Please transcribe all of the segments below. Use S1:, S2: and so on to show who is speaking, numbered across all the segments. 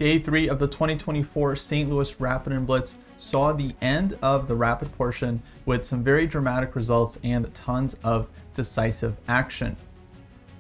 S1: Day 3 of the 2024 St. Louis Rapid Blitz saw the end of the rapid portion with some very dramatic results and tons of decisive action.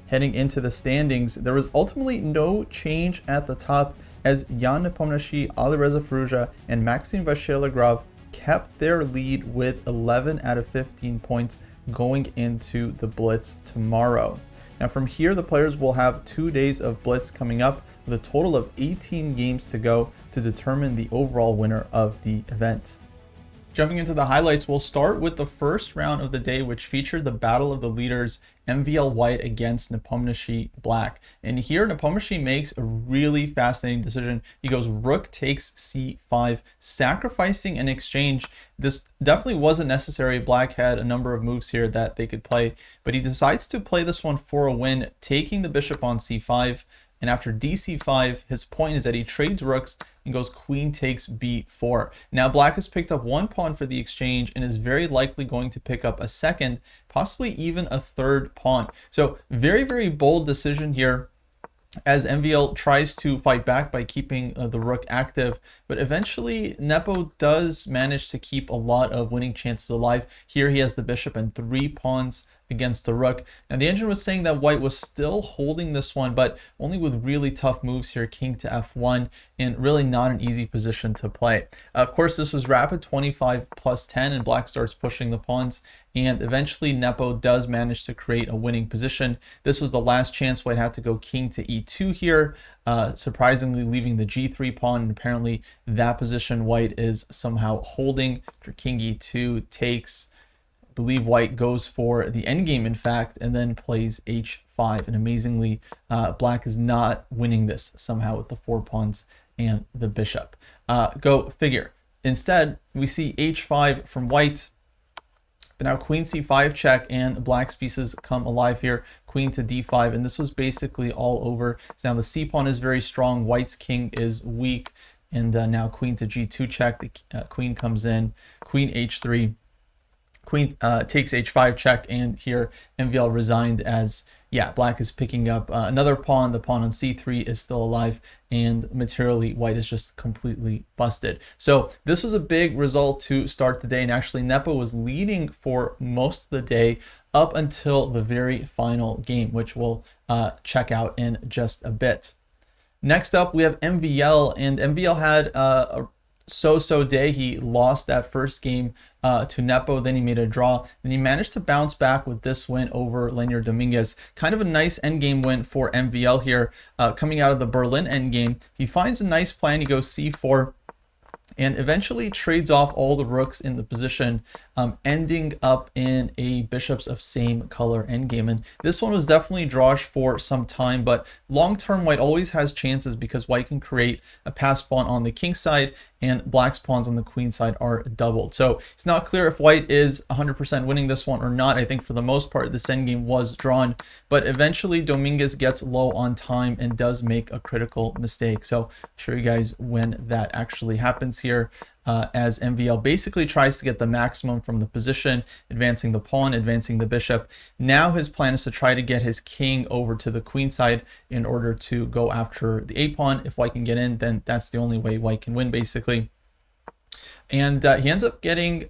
S1: Heading into the standings, there was ultimately no change at the top as Nepomniachtchi, Alireza, Firouzja, and Maxime Vachier-Lagrave kept their lead with 11 out of 15 points going into the Blitz tomorrow. Now from here, the players will have 2 days of Blitz coming up with a total of 18 games to go to determine the overall winner of the event. Jumping into the highlights, we'll start with the first round of the day, which featured the battle of the leaders, MVL White against Nepomniachtchi Black. And here, Nepomniachtchi makes a really fascinating decision. He goes rook takes c5, sacrificing an exchange. This definitely wasn't necessary. Black had a number of moves here that they could play, but he decides to play this one for a win, taking the bishop on c5. And after dc5, his point is that he trades rooks and goes queen takes b4. Now black has picked up one pawn for the exchange and is very likely going to pick up a second, possibly even a third pawn. So very, very bold decision here as MVL tries to fight back by keeping the rook active, but eventually Nepo does manage to keep a lot of winning chances alive. Here he has the bishop and 3 pawns against the rook. And the engine was saying that white was still holding this one, but only with really tough moves here, king to f1, and really not an easy position to play. Of course, this was rapid 25 plus 10, and black starts pushing the pawns, and eventually Nepo does manage to create a winning position. This was the last chance. White had to go king to e2 here, surprisingly leaving the g3 pawn, and apparently that position white is somehow holding. After king e2 takes, believe white goes for the endgame, in fact, and then plays h5. And amazingly, black is not winning this somehow with the 4 pawns and the bishop. Go figure. Instead, we see h5 from white, but now queen c5 check, and black's pieces come alive here. Queen to d5, and this was basically all over. So now the c pawn is very strong, white's king is weak, and now queen to g2 check. The queen comes in, queen h3. Queen takes h5 check, and here MVL resigned as, yeah, black is picking up another pawn. The pawn on c3 is still alive, and materially white is just completely busted. So this was a big result to start the day, and actually Nepo was leading for most of the day up until the very final game, which we'll check out in just a bit. Next up, we have MVL, and MVL had a so-so day. He lost that first game to Nepo, then he made a draw, and he managed to bounce back with this win over Leinier Dominguez. Kind of a nice endgame win for MVL here. Coming out of the Berlin endgame, he finds a nice plan. He goes c4 and eventually trades off all the rooks in the position, ending up in a bishops of same color endgame. And this one was definitely drawish for some time, but long-term white always has chances because white can create a pass pawn on the king side, and black's pawns on the queen side are doubled. So it's not clear if white is 100% winning this one or not. I think for the most part, this endgame was drawn, but eventually Dominguez gets low on time and does make a critical mistake. So I'll show you guys when that actually happens here. As MVL basically tries to get the maximum from the position, advancing the pawn, advancing the bishop. Now his plan is to try to get his king over to the queen side in order to go after the a pawn. If white can get in, then that's the only way white can win, basically. And he ends up getting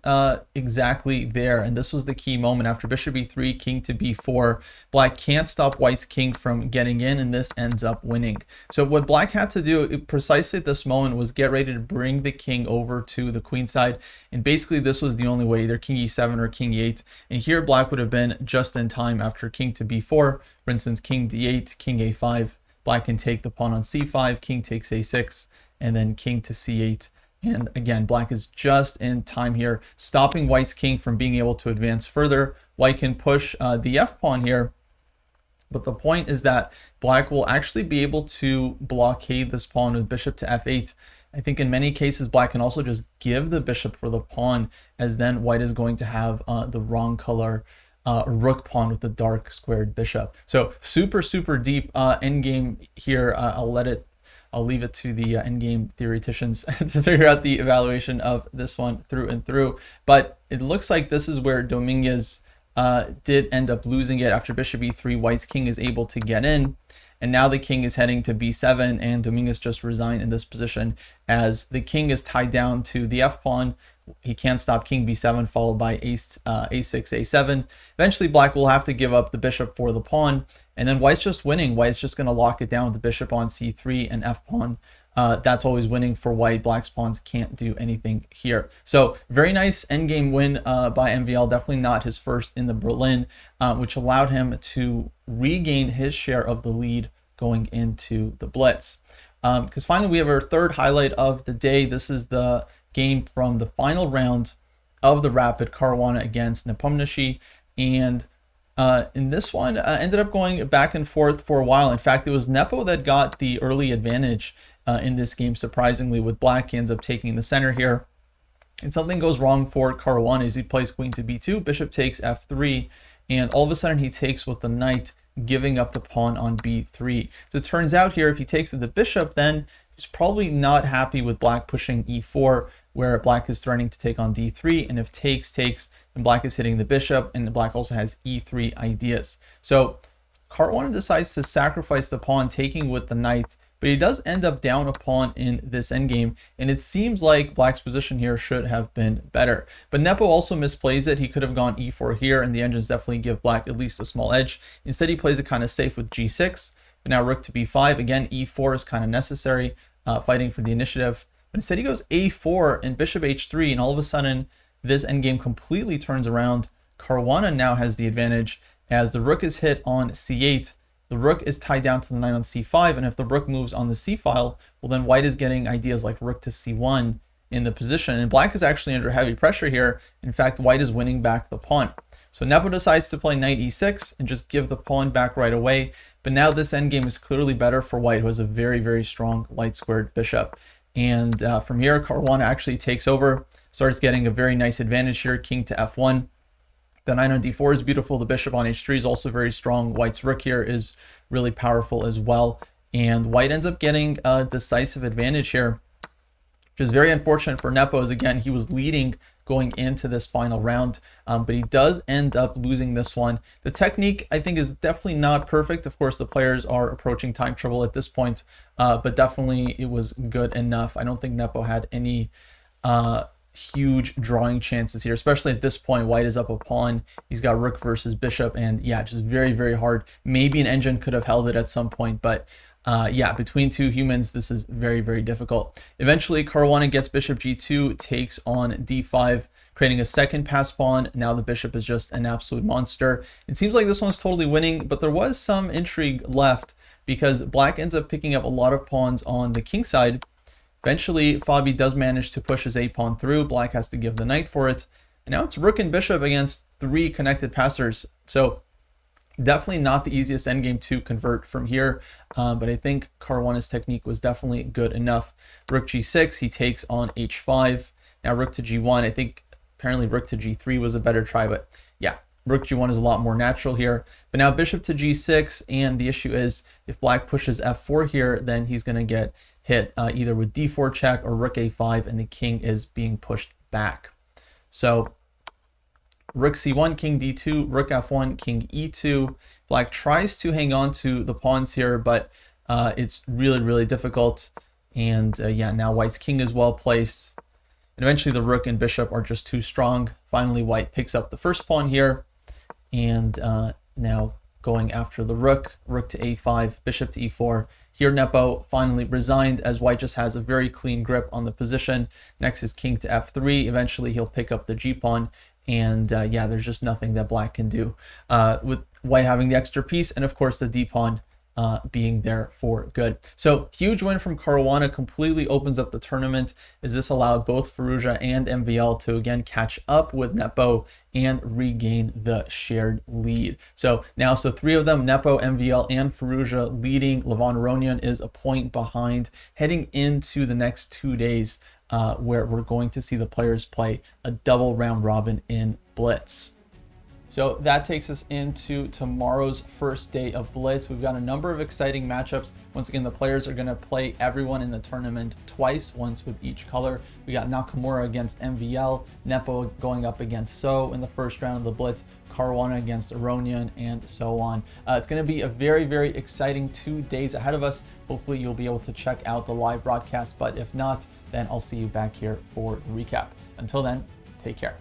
S1: exactly there. And this was the key moment. After bishop e3, king to b4, black can't stop white's king from getting in, and this ends up winning. So what black had to do precisely at this moment was get ready to bring the king over to the queen side. And basically this was the only way, either king e7 or king e8. And here black would have been just in time. After king to b4, for instance, king d8, king a5, black can take the pawn on c5, king takes a6, and then king to c8. And again, black is just in time here, stopping white's king from being able to advance further. White can push the f pawn here, but the point is that black will actually be able to blockade this pawn with bishop to f8. I think in many cases, black can also just give the bishop for the pawn, as then white is going to have the wrong color rook pawn with the dark squared bishop. So super, super deep endgame here. I'll leave it to the endgame theoreticians to figure out the evaluation of this one through and through. But it looks like this is where Dominguez did end up losing it. After bishop e3, white's king is able to get in. and now the king is heading to b7, and Dominguez just resigned in this position as the king is tied down to the f pawn. He can't stop king b7 followed by a6, a7. Eventually black will have to give up the bishop for the pawn, and then white's just winning. White's just going to lock it down with the bishop on c3 and f pawn. That's always winning for white. Black's pawns can't do anything here. So very nice endgame win by MVL. Definitely not his first in the Berlin, which allowed him to regain his share of the lead going into the Blitz. Because finally we have our third highlight of the day. This is the game from the final round of the Rapid, Caruana against Nepomniachtchi, and in this one ended up going back and forth for a while. In fact, it was Nepo that got the early advantage in this game, surprisingly, with black. He ends up taking the center here, and something goes wrong for Caruana as he plays queen to b2, bishop takes f3, and all of a sudden he takes with the knight, giving up the pawn on b3. So it turns out here, if he takes with the bishop, then he's probably not happy with black pushing e4, where black is threatening to take on d3, and if takes, then black is hitting the bishop, and black also has e3 ideas. So Caruana decides to sacrifice the pawn, taking with the knight, but he does end up down a pawn in this endgame, and it seems like black's position here should have been better. But Nepo also misplays it. He could have gone e4 here, and the engines definitely give black at least a small edge. Instead, he plays it kind of safe with g6, but now rook to b5. Again, e4 is kind of necessary, fighting for the initiative. But instead he goes a4 and bishop h3, and all of a sudden this endgame completely turns around. Caruana now has the advantage as the rook is hit on c8. The rook is tied down to the knight on c5, and if the rook moves on the c file, well then white is getting ideas like rook to c1 in the position, and black is actually under heavy pressure here. In fact, white is winning back the pawn. So Nepo decides to play knight e6 and just give the pawn back right away. But now this endgame is clearly better for white, who has a very, very strong light squared bishop. And from here, Caruana actually takes over, starts getting a very nice advantage here, king to f1. The knight on d4 is beautiful. The bishop on h3 is also very strong. White's rook here is really powerful as well. And white ends up getting a decisive advantage here, which is very unfortunate for Nepo, as again, he was leading going into this final round, but he does end up losing this one. The technique, I think, is definitely not perfect. Of course, the players are approaching time trouble at this point, but definitely it was good enough. I don't think Nepo had any huge drawing chances here, especially at this point. White is up a pawn. He's got rook versus bishop, and yeah, just very, very hard. Maybe an engine could have held it at some point, but yeah, between two humans, this is very, very difficult. Eventually, Caruana gets bishop g2, takes on d5, creating a second pass pawn. Now the bishop is just an absolute monster. It seems like this one's totally winning, but there was some intrigue left because black ends up picking up a lot of pawns on the king side. Eventually, Fabi does manage to push his a-pawn through. Black has to give the knight for it. And now it's rook and bishop against three connected passers. So definitely not the easiest endgame to convert from here, but I think Caruana's technique was definitely good enough. Rook g6, he takes on h5. Now rook to g1, I think apparently rook to g3 was a better try, but yeah, rook g1 is a lot more natural here. But now bishop to g6, and the issue is if black pushes f4 here, then he's going to get hit either with d4 check or rook a5, and the king is being pushed back. So rook c1, king d2, rook f1, king e2. Black tries to hang on to the pawns here, but it's really, really difficult. And yeah, now white's king is well placed. And eventually the rook and bishop are just too strong. Finally, white picks up the first pawn here. And now going after the rook, rook to a5, bishop to e4. Here Nepo finally resigned as white just has a very clean grip on the position. Next is king to f3. Eventually he'll pick up the g-pawn. And yeah, there's just nothing that black can do with white having the extra piece, and of course the d-pawn being there for good. So huge win from Caruana, completely opens up the tournament, as this allowed both Firouzja and MVL to again catch up with Nepo and regain the shared lead. So now, three of them, Nepo, MVL, and Firouzja leading. Levon Aronian is a point behind, heading into the next 2 days where we're going to see the players play a double round robin in Blitz. So that takes us into tomorrow's first day of Blitz. We've got a number of exciting matchups. Once again, the players are going to play everyone in the tournament twice, once with each color. We got Nakamura against MVL, Nepo going up against So in the first round of the Blitz, Caruana against Aronian, and so on. It's going to be a very, very exciting 2 days ahead of us. Hopefully you'll be able to check out the live broadcast, but if not, then I'll see you back here for the recap. Until then, take care.